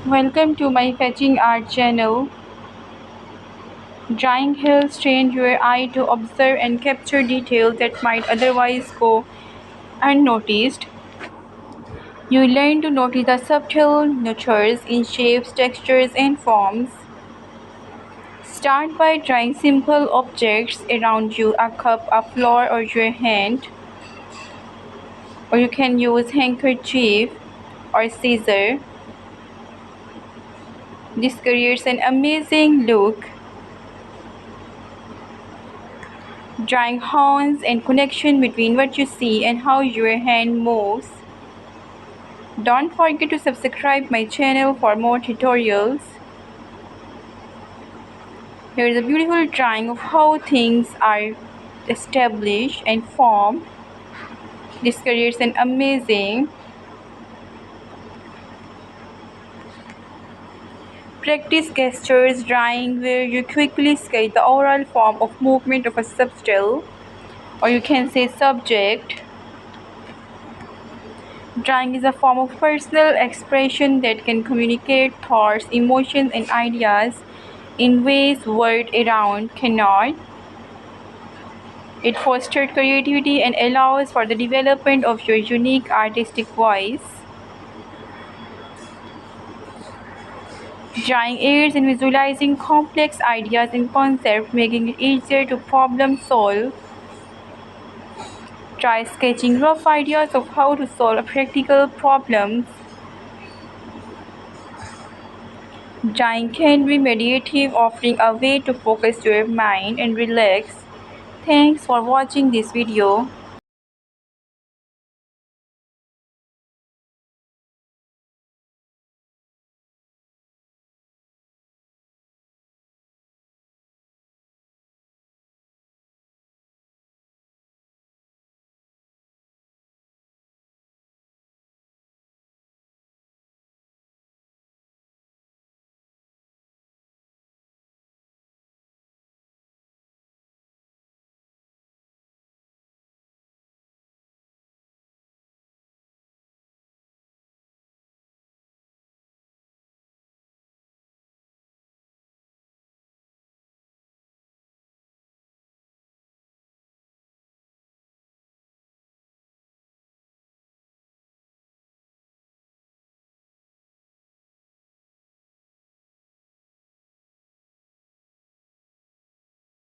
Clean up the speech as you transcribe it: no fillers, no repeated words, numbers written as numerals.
Welcome to my fetching art channel. Drawing helps train your eye to observe and capture details that might otherwise go unnoticed. You learn to notice the subtle nuances in shapes, textures, and forms. Start by drawing simple objects around you, a cup, a flower, or your hand. Or you can use handkerchief or scissor. This creates an amazing look. Drawing horns and connection between what you see and how your hand moves. Don't forget to subscribe my channel for more tutorials. Here is a beautiful drawing of how things are established and formed. This creates an amazing. Practice gestures drawing where you quickly sketch the overall form of movement of a substance, or you can say subject. Drawing is a form of personal expression that can communicate thoughts, emotions, and ideas in ways words around cannot. It fosters creativity and allows for the development of your unique artistic voice. Drawing aids in visualizing complex ideas and concepts, making it easier to problem solve. Try sketching rough ideas of how to solve practical problems. Drawing can be meditative, offering a way to focus your mind and relax. Thanks for watching this video.